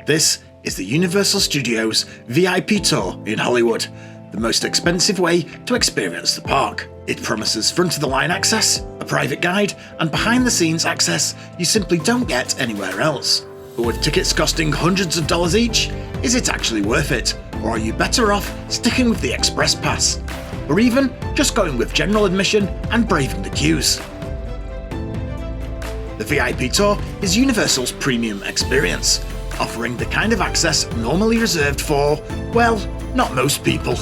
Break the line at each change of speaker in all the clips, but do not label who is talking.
This is the Universal Studios VIP Tour in Hollywood, the most expensive way to experience the park. It promises front-of-the-line access, a private guide, and behind-the-scenes access you simply don't get anywhere else. But with tickets costing hundreds of dollars each, is it actually worth it? Or are you better off sticking with the Express Pass? Or even just going with general admission and braving the queues? The VIP Tour is Universal's premium experience, offering the kind of access normally reserved for, well, not most people.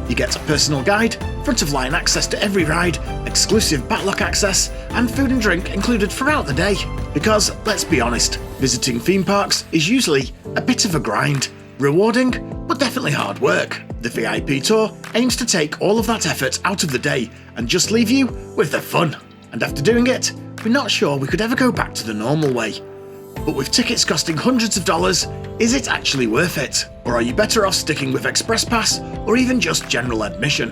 You get a personal guide, front-of-line access to every ride, exclusive backlot access, and food and drink included throughout the day. Because, let's be honest, visiting theme parks is usually a bit of a grind. Rewarding, but definitely hard work. The VIP Tour aims to take all of that effort out of the day and just leave you with the fun. And after doing it, we're not sure we could ever go back to the normal way. But with tickets costing hundreds of dollars, is it actually worth it? Or are you better off sticking with Express Pass or even just general admission?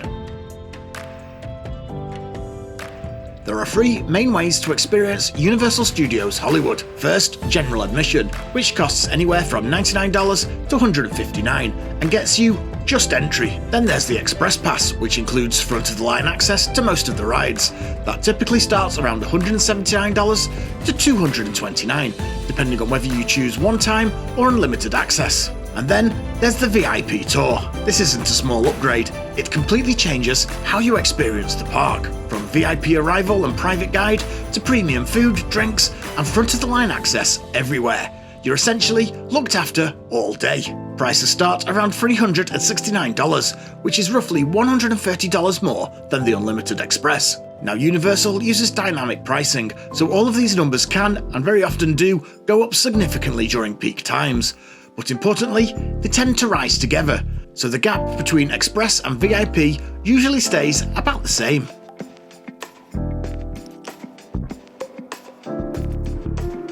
There are three main ways to experience Universal Studios Hollywood. First, general admission, which costs anywhere from $99 to $159 and gets you just entry. Then there's the Express Pass, which includes front-of-the-line access to most of the rides. That typically starts around $179 to $229, depending on whether you choose one-time or unlimited access. And then there's the VIP Tour. This isn't a small upgrade, it completely changes how you experience the park. From VIP arrival and private guide to premium food, drinks, and front-of-the-line access everywhere. You're essentially looked after all day. Prices start around $369, which is roughly $130 more than the Unlimited Express. Now, Universal uses dynamic pricing, so all of these numbers can, and very often do, go up significantly during peak times. But importantly, they tend to rise together, so the gap between Express and VIP usually stays about the same.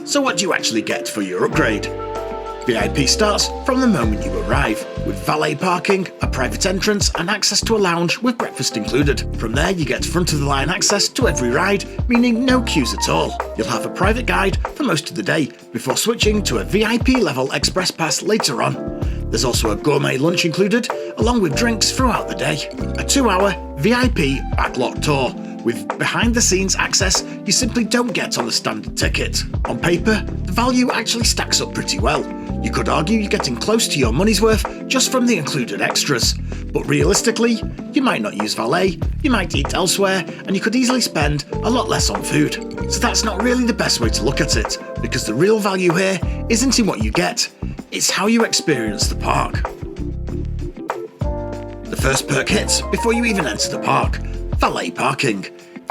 So what do you actually get for your upgrade? VIP starts from the moment you arrive, with valet parking, a private entrance, and access to a lounge with breakfast included. From there you get front-of-the-line access to every ride, meaning no queues at all. You'll have a private guide for most of the day, before switching to a VIP-level Express Pass later on. There's also a gourmet lunch included, along with drinks throughout the day. A 2-hour VIP backlot tour, with behind-the-scenes access you simply don't get on the standard ticket. On paper, the value actually stacks up pretty well. You could argue you're getting close to your money's worth just from the included extras. But realistically, you might not use valet, you might eat elsewhere, and you could easily spend a lot less on food. So that's not really the best way to look at it, because the real value here isn't in what you get, it's how you experience the park. The first perk hits before you even enter the park: valet parking.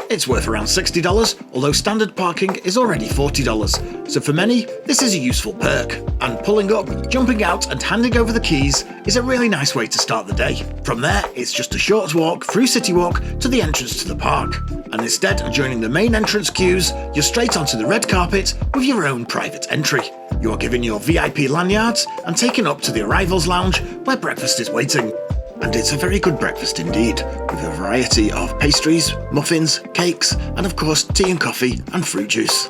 It's worth around $60, although standard parking is already $40, so for many, this is a useful perk. And pulling up, jumping out and handing over the keys is a really nice way to start the day. From there, it's just a short walk through City Walk to the entrance to the park. And instead of joining the main entrance queues, you're straight onto the red carpet with your own private entry. You are given your VIP lanyards and taken up to the arrivals lounge where breakfast is waiting. And it's a very good breakfast indeed, with a variety of pastries, muffins, cakes, and of course tea and coffee and fruit juice.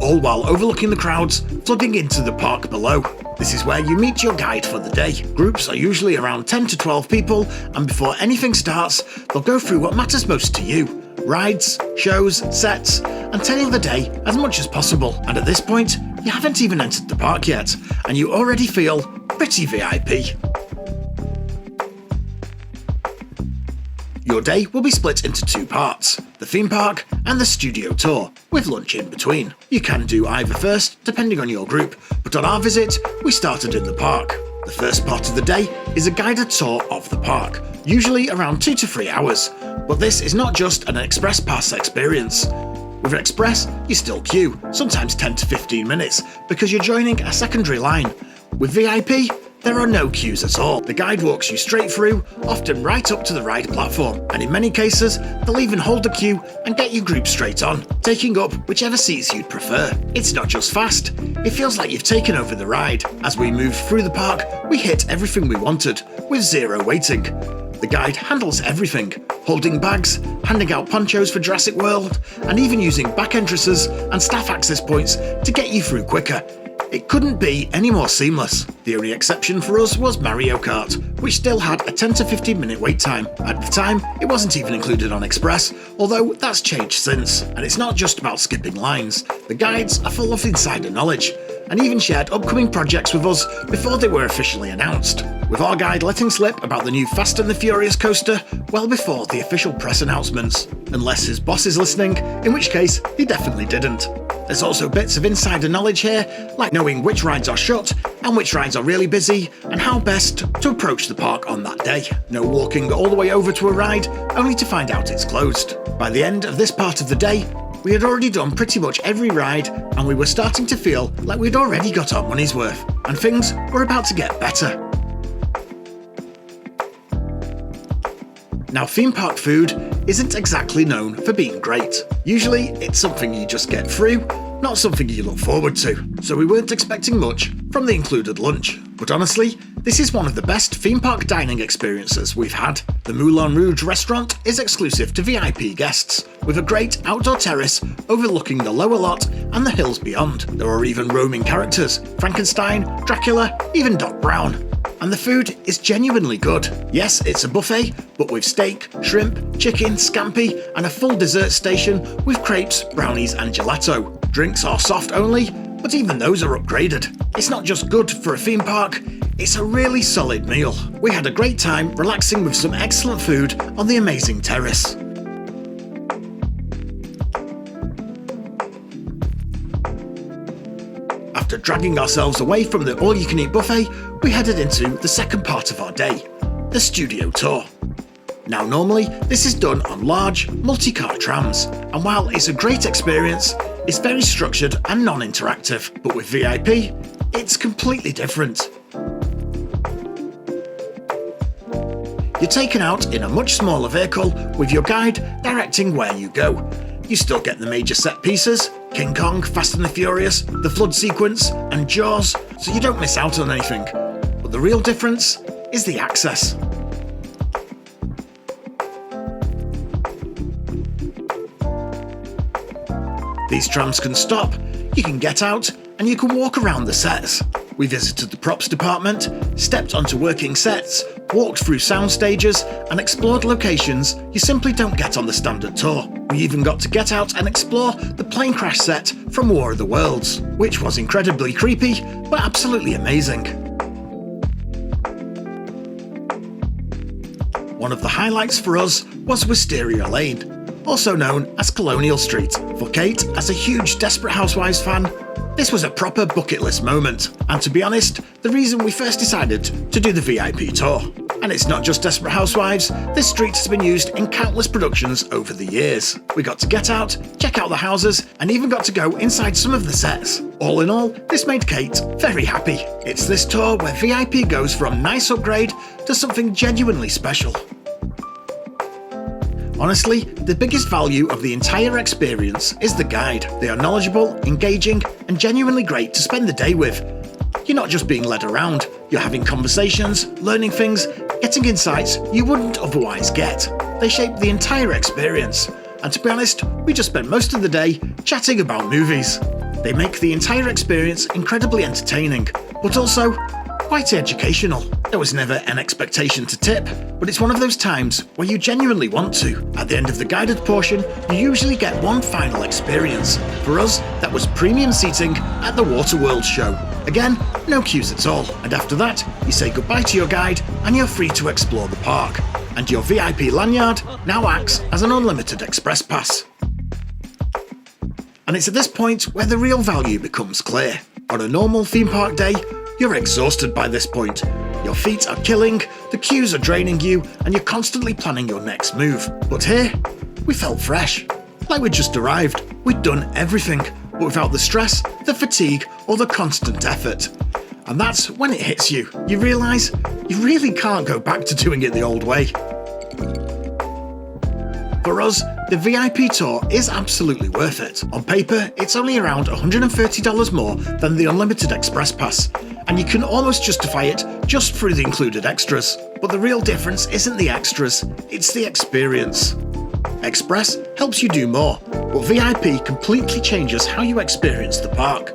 All while overlooking the crowds flooding into the park below. This is where you meet your guide for the day. Groups are usually around 10 to 12 people, and before anything starts, they'll go through what matters most to you: rides, shows, sets, and tell you the day as much as possible. And at this point, you haven't even entered the park yet, and you already feel pretty VIP. Your day will be split into two parts: the theme park and the studio tour, with lunch in between. You can do either first, depending on your group, but on our visit, we started in the park. The first part of the day is a guided tour of the park, usually around 2 to 3 hours, but this is not just an Express Pass experience. With Express, you still queue, sometimes 10 to 15 minutes, because you're joining a secondary line. With VIP, there are no queues at all. The guide walks you straight through, often right up to the ride platform, and in many cases, they'll even hold the queue and get you grouped straight on, taking up whichever seats you'd prefer. It's not just fast, it feels like you've taken over the ride. As we move through the park, we hit everything we wanted, with zero waiting. The guide handles everything, holding bags, handing out ponchos for Jurassic World, and even using back entrances and staff access points to get you through quicker. It couldn't be any more seamless. The only exception for us was Mario Kart, which still had a 10 to 15 minute wait time. At the time, it wasn't even included on Express, although that's changed since. And it's not just about skipping lines. The guides are full of insider knowledge, and even shared upcoming projects with us before they were officially announced, with our guide letting slip about the new Fast and the Furious coaster well before the official press announcements. Unless his boss is listening, in which case he definitely didn't. There's also bits of insider knowledge here, like knowing which rides are shut and which rides are really busy, and how best to approach the park on that day. No walking all the way over to a ride, only to find out it's closed. By the end of this part of the day, we had already done pretty much every ride, and we were starting to feel like we'd already got our money's worth, and things were about to get better. Now, theme park food isn't exactly known for being great. Usually, it's something you just get through, not something you look forward to, so we weren't expecting much from the included lunch. But honestly, this is one of the best theme park dining experiences we've had. The Moulin Rouge restaurant is exclusive to VIP guests, with a great outdoor terrace overlooking the lower lot and the hills beyond. There are even roaming characters: Frankenstein, Dracula, even Doc Brown. And the food is genuinely good. Yes, it's a buffet, but with steak, shrimp, chicken, scampi, and a full dessert station with crepes, brownies, and gelato. Drinks are soft only, but even those are upgraded. It's not just good for a theme park, it's a really solid meal. We had a great time relaxing with some excellent food on the amazing terrace. After dragging ourselves away from the all-you-can-eat buffet, we headed into the second part of our day, the studio tour. Now, normally, this is done on large, multi-car trams, and while it's a great experience, it's very structured and non-interactive, but with VIP, it's completely different. You're taken out in a much smaller vehicle with your guide directing where you go. You still get the major set pieces: King Kong, Fast and the Furious, the flood sequence, and Jaws, so you don't miss out on anything. But the real difference is the access. These trams can stop, you can get out, and you can walk around the sets. We visited the props department, stepped onto working sets, walked through sound stages, and explored locations you simply don't get on the standard tour. We even got to get out and explore the plane crash set from War of the Worlds, which was incredibly creepy, but absolutely amazing. One of the highlights for us was Wisteria Lane, also known as Colonial Street. For Kate, as a huge Desperate Housewives fan, this was a proper bucket list moment, and to be honest, the reason we first decided to do the VIP tour. And it's not just Desperate Housewives, this street has been used in countless productions over the years. We got to get out, check out the houses, and even got to go inside some of the sets. All in all, this made Kate very happy. It's this tour where VIP goes from nice upgrade to something genuinely special. Honestly, the biggest value of the entire experience is the guide. They are knowledgeable, engaging, and genuinely great to spend the day with. You're not just being led around, you're having conversations, learning things, getting insights you wouldn't otherwise get. They shape the entire experience, and to be honest, we just spent most of the day chatting about movies. They make the entire experience incredibly entertaining, but also quite educational. There was never an expectation to tip, but it's one of those times where you genuinely want to. At the end of the guided portion, you usually get one final experience. For us, that was premium seating at the Waterworld show. Again, no queues at all, and after that, you say goodbye to your guide and you're free to explore the park. And your VIP lanyard now acts as an unlimited express pass. And it's at this point where the real value becomes clear. On a normal theme park day, you're exhausted by this point. Your feet are killing, the queues are draining you, and you're constantly planning your next move. But here, we felt fresh. Like we'd just arrived. We'd done everything, but without the stress, the fatigue, or the constant effort. And that's when it hits you. You realise you really can't go back to doing it the old way. For us, the VIP tour is absolutely worth it. On paper, it's only around $130 more than the Unlimited Express Pass, and you can almost justify it just through the included extras. But the real difference isn't the extras, it's the experience. Express helps you do more, but VIP completely changes how you experience the park.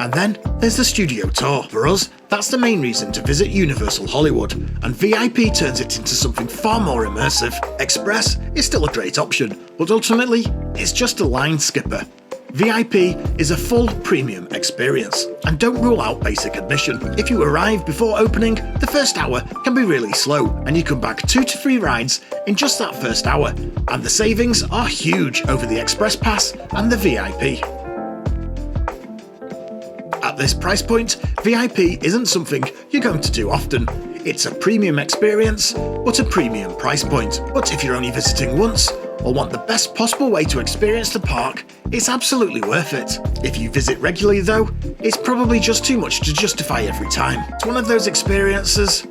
And then there's the studio tour. For us, that's the main reason to visit Universal Hollywood, and VIP turns it into something far more immersive. Express is still a great option, but ultimately, it's just a line skipper. VIP is a full premium experience, and don't rule out basic admission. If you arrive before opening, the first hour can be really slow, and you come back 2 to 3 rides in just that first hour, and the savings are huge over the Express Pass and the VIP. At this price point, VIP isn't something you're going to do often. It's a premium experience, but a premium price point. But if you're only visiting once, or want the best possible way to experience the park, it's absolutely worth it. If you visit regularly though, it's probably just too much to justify every time. It's one of those experiences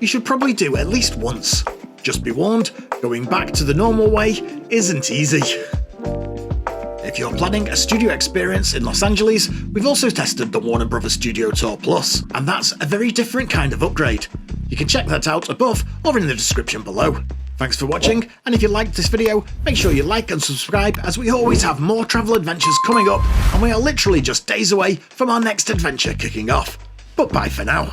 you should probably do at least once. Just be warned, going back to the normal way isn't easy. If you're planning a studio experience in Los Angeles, we've also tested the Warner Bros. Studio Tour Plus, and that's a very different kind of upgrade. You can check that out above or in the description below. Thanks for watching, and if you liked this video, make sure you like and subscribe, as we always have more travel adventures coming up, and we are literally just days away from our next adventure kicking off. But bye for now.